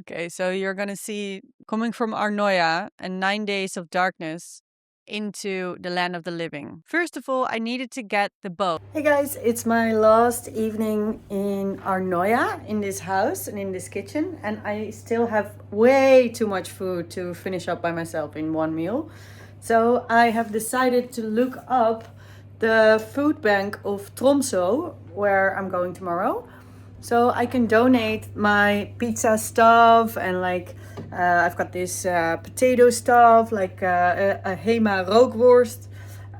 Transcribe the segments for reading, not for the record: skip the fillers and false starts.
Okay, so you're gonna see coming from Arnoia and 9 days of darkness into the land of the living. First of all, I needed to get the boat. Hey guys, it's my last evening in Arnoia, in this house and in this kitchen, and I still have way too much food to finish up by myself in one meal. So I have decided to look up the food bank of Tromso, where I'm going tomorrow. So I can donate my pizza stuff and like I've got this potato stuff, like a Hema rookworst.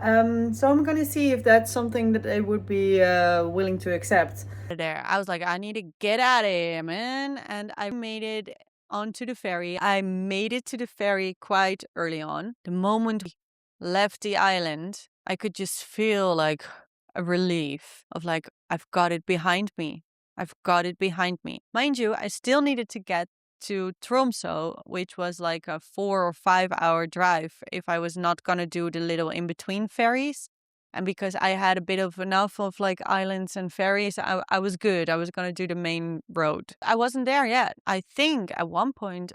So I'm gonna see if that's something that they would be willing to accept. There, I was like, I need to get out of here, man, and I made it onto the ferry. I made it to the ferry quite early on. The moment we left the island, I could just feel like a relief of like, I've got it behind me. I've got it behind me. Mind you, I still needed to get to Tromso, which was like a 4 or 5 hour drive if I was not going to do the little in between ferries. And because I had a bit of enough of like islands and ferries, I was good. I was going to do the main road. I wasn't there yet. I think at one point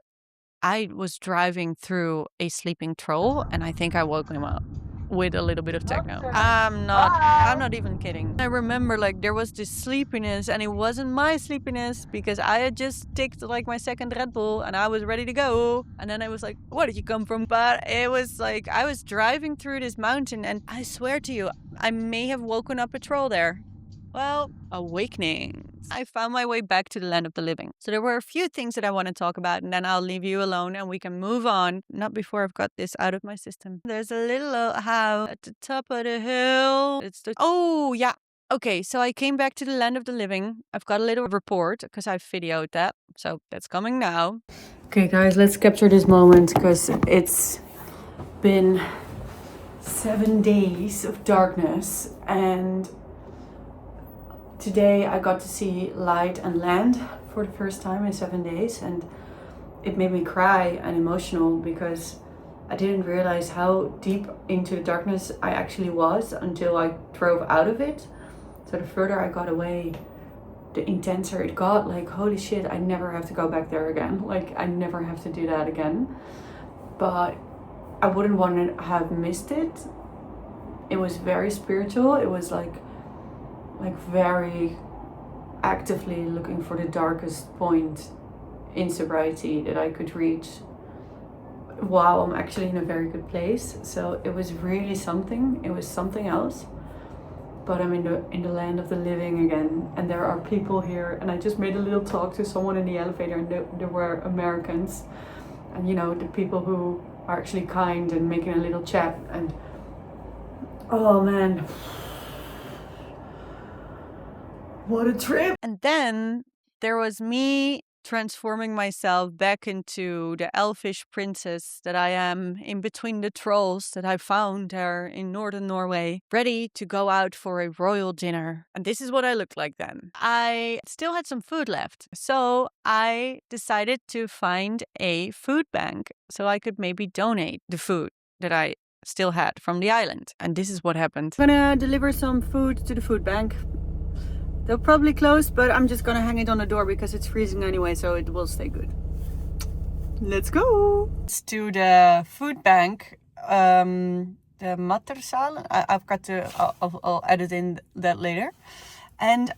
I was driving through a sleeping troll and I think I woke him up with a little bit of techno. I'm not even kidding. I remember like there was this sleepiness and it wasn't my sleepiness because I had just ticked like my second Red Bull and I was ready to go. And then I was like, where did you come from? But it was like I was driving through this mountain and I swear to you, I may have woken up a troll there. Well, awakenings. I found my way back to the land of the living. So there were a few things that I want to talk about and then I'll leave you alone and we can move on. Not before I've got this out of my system. There's a little house at the top of the hill. Oh, yeah. Okay, so I came back to the land of the living. I've got a little report because I've videoed that. So that's coming now. Okay, guys, let's capture this moment because it's been 7 days of darkness and today I got to see light and land for the first time in 7 days and it made me cry and emotional because I didn't realize how deep into the darkness I actually was until I drove out of it. So the further I got away, the intenser it got. Like, holy shit, I never have to go back there again. Like, I never have to do that again. But I wouldn't want to have missed it. It was very spiritual. It was like very actively looking for the darkest point in sobriety that I could reach while I'm actually in a very good place. So it was really something. It was something else. But I'm in the land of the living again, and there are people here. And I just made a little talk to someone in the elevator, and there were Americans, and you know, the people who are actually kind and making a little chat. And oh man, what a trip! And then there was me transforming myself back into the elfish princess that I am in between the trolls that I found there in northern Norway, ready to go out for a royal dinner. And this is what I looked like then. I still had some food left, so I decided to find a food bank so I could maybe donate the food that I still had from the island. And this is what happened. I'm gonna deliver some food to the food bank. They'll probably close, but I'm just gonna hang it on the door because it's freezing anyway, so it will stay good. Let's go! It's to the food bank, the Mattersaal. I've got to, I'll edit in that later. And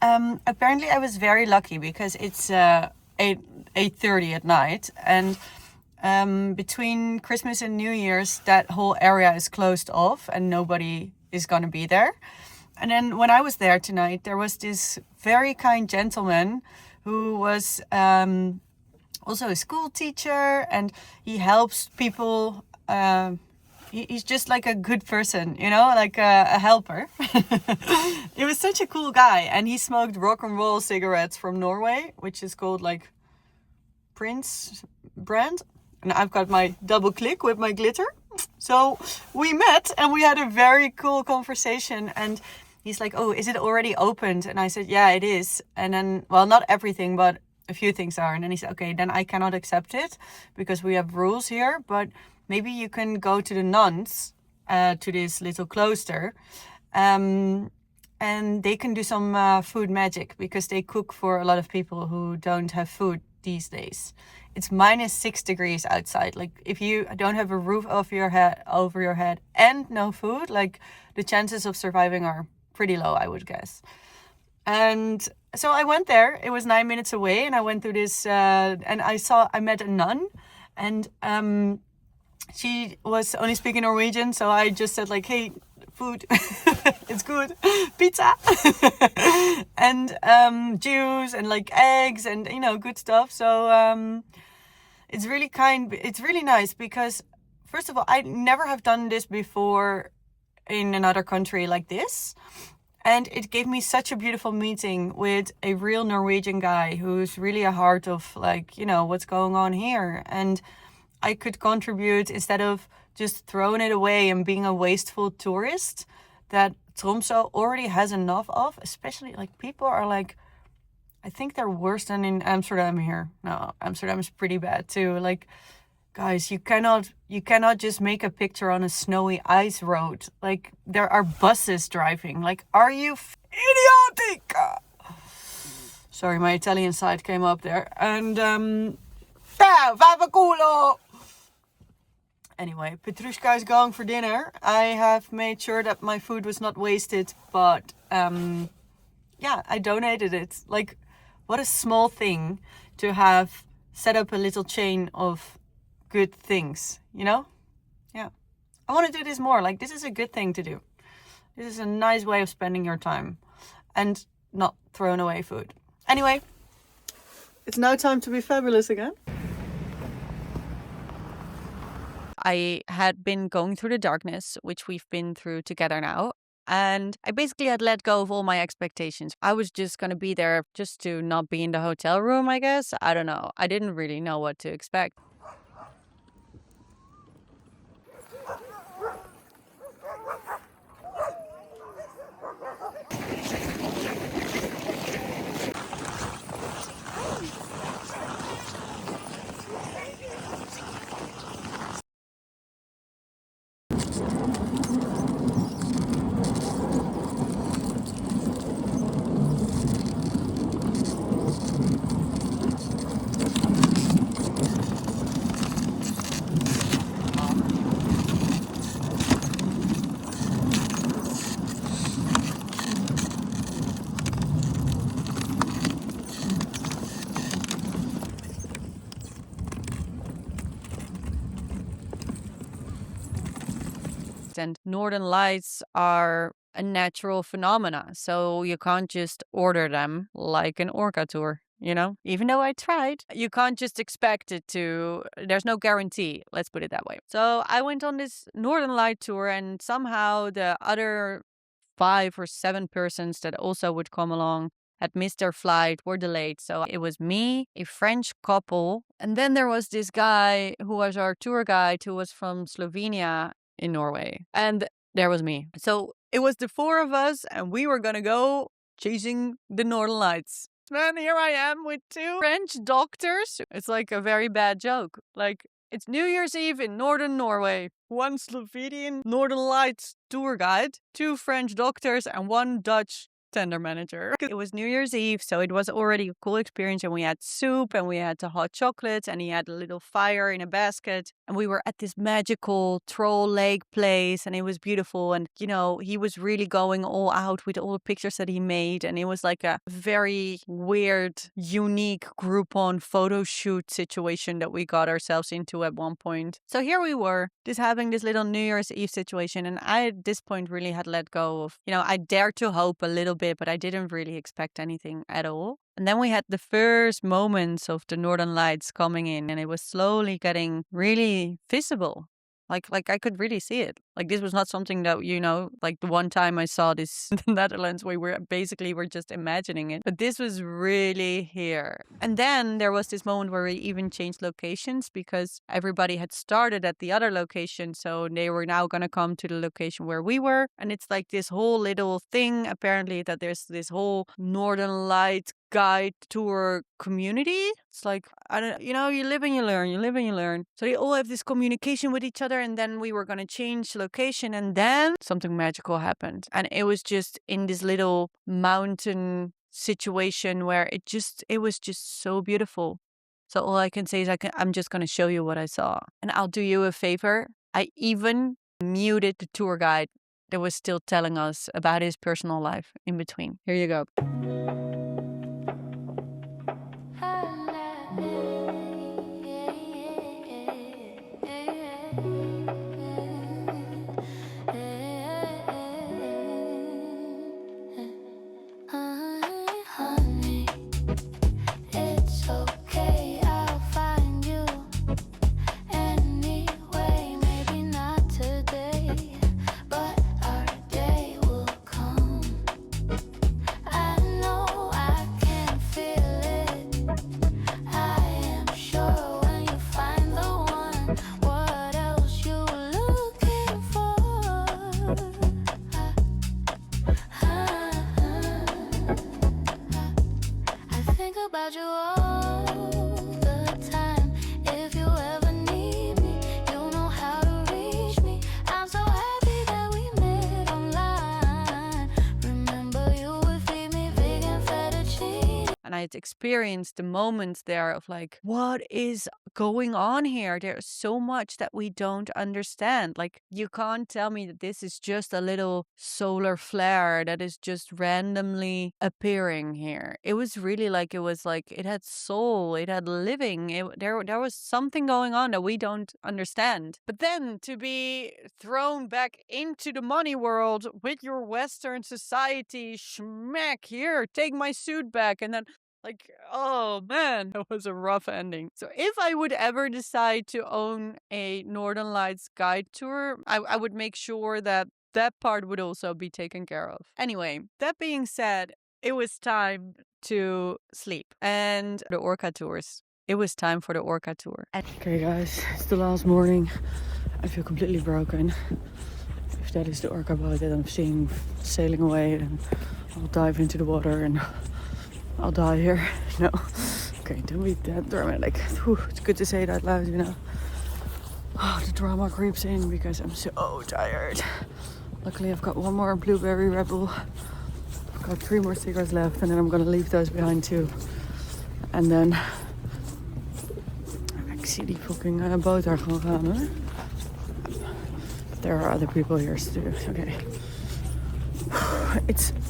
apparently I was very lucky because it's 8:30 at night. And between Christmas and New Year's, that whole area is closed off and nobody is gonna be there. And then when I was there tonight, there was this very kind gentleman who was also a school teacher and he helps people. He's just like a good person, you know, like a helper. It was such a cool guy. And he smoked rock and roll cigarettes from Norway, which is called like Prince brand. And I've got my double click with my glitter. So we met and we had a very cool conversation and he's like, oh, is it already opened? And I said, yeah, it is. And then, well, not everything, but a few things are. And then he said, okay, then I cannot accept it because we have rules here. But maybe you can go to the nuns, to this little cloister. And they can do some food magic because they cook for a lot of people who don't have food these days. it's -6 degrees outside. Like if you don't have a roof over your head and no food, like the chances of surviving are pretty low, I would guess. And so I went there. It was 9 minutes away, and I went through this, and I met a nun, and she was only speaking Norwegian, so I just said like, "Hey, food, it's good, pizza," and juice and like eggs and good stuff. So it's really nice because first of all, I never have done this before in another country like this. And it gave me such a beautiful meeting with a real Norwegian guy who's really a heart of like, what's going on here. And I could contribute instead of just throwing it away and being a wasteful tourist that Tromso already has enough of. Especially like people are like, I think they're worse than in Amsterdam here. No, Amsterdam is pretty bad too. Like, guys, you cannot just make a picture on a snowy ice road. Like, there are buses driving. Like, are you idiotic? Sorry, my Italian side came up there. And, anyway, Petrushka is going for dinner. I have made sure that my food was not wasted. But, yeah, I donated it. Like, what a small thing to have set up a little chain of good things, Yeah. I want to do this more. Like, this is a good thing to do. This is a nice way of spending your time and not throwing away food. Anyway, it's now time to be fabulous again. I had been going through the darkness, which we've been through together now. And I basically had let go of all my expectations. I was just going to be there just to not be in the hotel room, I guess. I don't know. I didn't really know what to expect. And northern lights are a natural phenomena, so you can't just order them like an Orca tour, Even though I tried, you can't just expect it to, there's no guarantee, let's put it that way. So I went on this northern light tour, and somehow the other 5 or 7 persons that also would come along had missed their flight, were delayed. So it was me, a French couple, and then there was this guy who was our tour guide who was from Slovenia in Norway. And there was me. So it was the 4 of us, and we were gonna go chasing the northern lights. And here I am with 2 French doctors. It's like a very bad joke. Like, it's New Year's Eve in northern Norway. 1 Slovenian Northern Lights tour guide, 2 French doctors, and 1 Dutch tender manager. It was New Year's Eve, so it was already a cool experience, and we had soup and we had the hot chocolate, and he had a little fire in a basket, and we were at this magical troll lake place, and it was beautiful. And he was really going all out with all the pictures that he made, and it was like a very weird, unique Groupon photo shoot situation that we got ourselves into at one point. So here we were, just having this little New Year's Eve situation, and I at this point really had let go of, I dared to hope a little bit, but I didn't really expect anything at all. And then we had the first moments of the northern lights coming in, and it was slowly getting really visible. Like I could really see it. Like, this was not something that, like the one time I saw this in the Netherlands, we were just imagining it. But this was really here. And then there was this moment where we even changed locations because everybody had started at the other location. So they were now going to come to the location where we were. And it's like this whole little thing, apparently, that there's this whole Northern Light guide tour community. It's like, I don't, you live and you learn. So they all have this communication with each other, and then we were going to change location, and then something magical happened. And it was just in this little mountain situation where it was just so beautiful. So all I can say is I'm just going to show you what I saw. And I'll do you a favor. I even muted the tour guide that was still telling us about his personal life in between. Here you go. And I had experienced the moments there of like, what is going on here? There's so much that we don't understand. Like, you can't tell me that this is just a little solar flare that is just randomly appearing here. It was really like, it had soul, it had living. There was something going on that we don't understand. But then to be thrown back into the money world with your Western society, schmack, here, take my suit back, and then like, oh man, that was a rough ending. So if I would ever decide to own a Northern Lights guide tour, I would make sure that that part would also be taken care of. Anyway, that being said, it was time to sleep. And the Orca tours. It was time for the Orca tour. Okay guys, it's the last morning. I feel completely broken. If that is the Orca boat that I'm seeing sailing away, then I'll dive into the water and I'll die here. No. Okay, don't be that dramatic. Whew, it's good to say it out loud, you know. Oh, the drama creeps in because I'm so tired. Luckily, I've got one more blueberry rebel. I've got 3 more cigarettes left, and then I'm gonna leave those behind too. And then ik zie die fucking boot daar gewoon gaan, hoor. There are other people here too. Okay.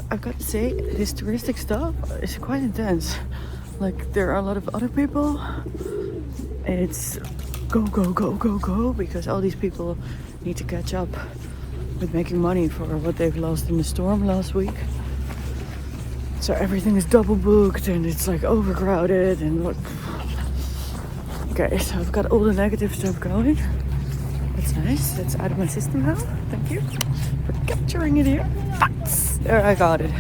I've got to say, this touristic stuff is quite intense. Like, there are a lot of other people. It's go, go, go, go, go, because all these people need to catch up with making money for what they've lost in the storm last week. So everything is double booked and it's like overcrowded and what. Okay, so I've got all the negative stuff going. That's nice. That's out of my system now. Thank you for capturing it here. There, I got it.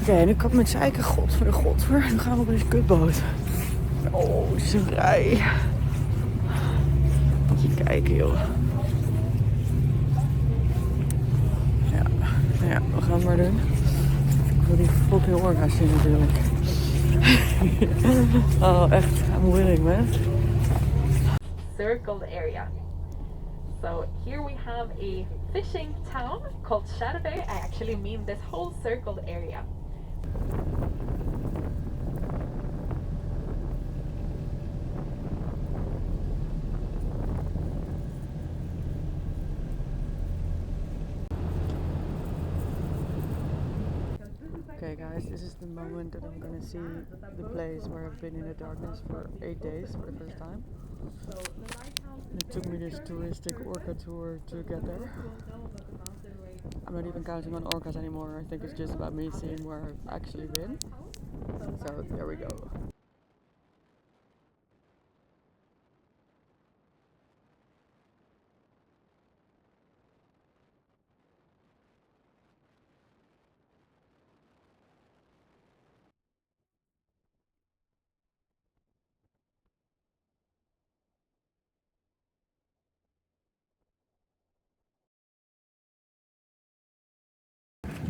Oké, nu kan ik met zeiken. Godver. Nu gaan we op deze kutboot. Oh, het is een rij. Moet je kijken, joh. Ja, we gaan het maar doen. Ik wil die fucking orca's zien natuurlijk. Oh, echt. I'm willing, man. Circled area. So here we have a fishing town called Bay. I actually mean this whole circled area. Okay guys, this is the moment that I'm gonna see the place where I've been in the darkness for 8 days for the first time. It took me this touristic orca tour to get there. I'm not even counting on orcas anymore. I think it's just about me seeing where I've actually been. So there we go.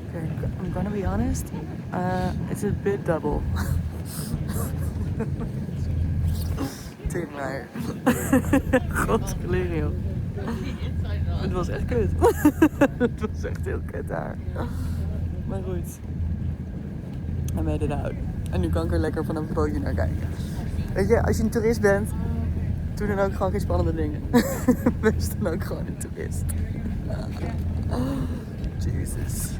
Okay, I'm gonna be honest, it's a bit double. Tien maar. Godskleurio. Het was echt kut. Het was echt heel kut daar. Maar goed. I made it out. En nu kan ik er lekker vanaf het bootje naar kijken. Weet je, als je een toerist bent, doe dan ook gewoon geen spannende dingen. Wees dan ook gewoon een toerist. Jezus.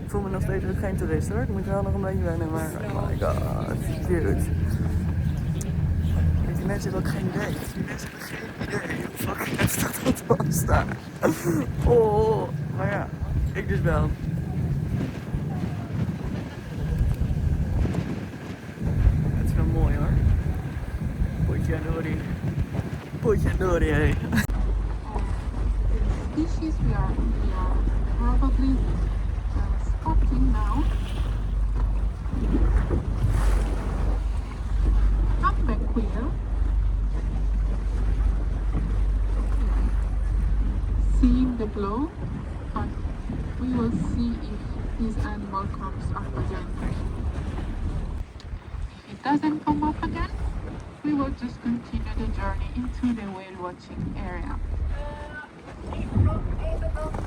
Ik voel me nog steeds ook geen toerist hoor. Ik moet wel nog een beetje wennen, maar oh my god, dude. Die mensen hebben ook geen idee. Die mensen hebben geen idee hoe fucking heftig dat was daar. Oh, maar ja, ik dus wel. Het is wel mooi hoor. Potje Dori, hé. Species we are probably spotting now. Come back here. Seeing the glow, but we will see if this animal comes up again. If it doesn't come up again, we will just continue the journey into the whale watching area.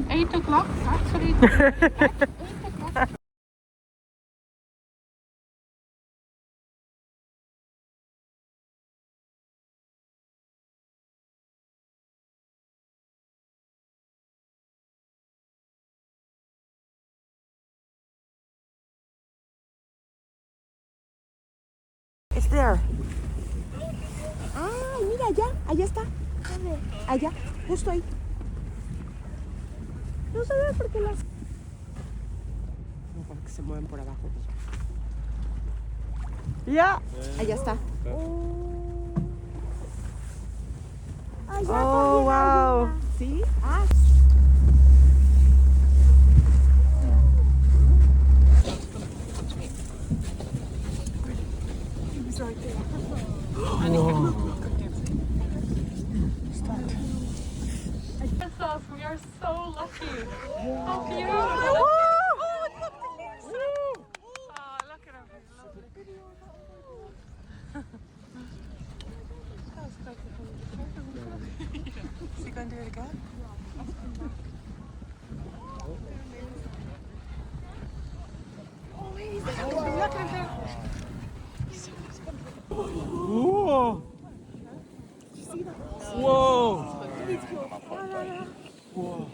8 o'clock, actually. 8 o'clock. It's there. Ah, mira allá, allá está. Allá, justo ahí. No sabes por qué las... No, porque se mueven por abajo. Ja. Allá está. Allá Oh, wow. ¿Sí? Ah. Princess, we are so lucky. How beautiful. Oh, look at her. Is he going to do it again? Whoa! Whoa! Whoa!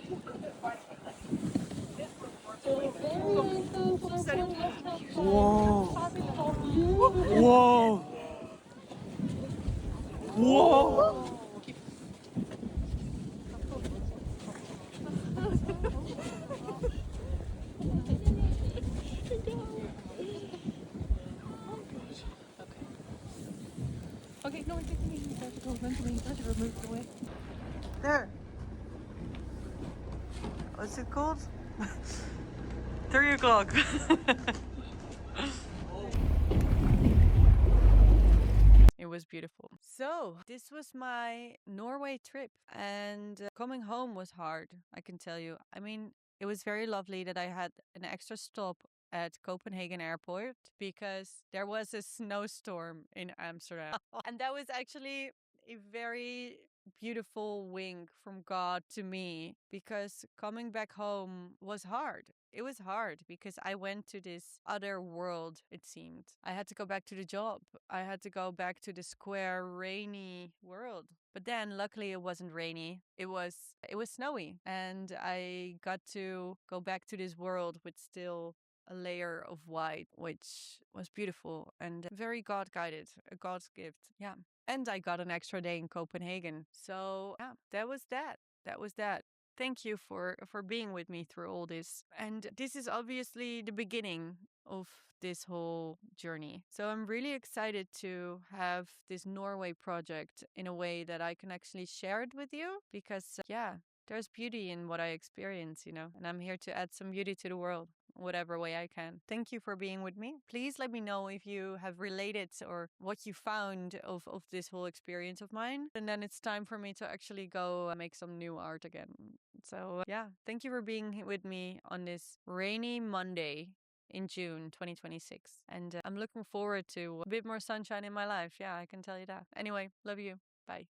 Whoa! Whoa! Whoa! Okay, no, it's me. You have to go run to me. You have to remove the way. There. What's it called? 3 o'clock. It was beautiful. So, this was my Norway trip, and coming home was hard, I can tell you. I mean, it was very lovely that I had an extra stop at Copenhagen airport because there was a snowstorm in Amsterdam. And that was actually a very beautiful wink from God to me because coming back home was hard. It was hard because I went to this other world, it seemed. I had to go back to the job. I had to go back to the square, rainy world. But then luckily it wasn't rainy. It was snowy, and I got to go back to this world with still a layer of white, which was beautiful and very God guided, a God's gift. Yeah. And I got an extra day in Copenhagen. So yeah, that was that. That was that. Thank you for being with me through all this. And this is obviously the beginning of this whole journey. So I'm really excited to have this Norway project in a way that I can actually share it with you because yeah, there's beauty in what I experience, you know, and I'm here to add some beauty to the world, whatever way I can. Thank you for being with me. Please let me know if you have related or what you found of this whole experience of mine. And then it's time for me to actually go make some new art again. So yeah, thank you for being with me on this rainy Monday in June 2026. And I'm looking forward to a bit more sunshine in my life. Yeah, I can tell you that. Anyway, love you. Bye.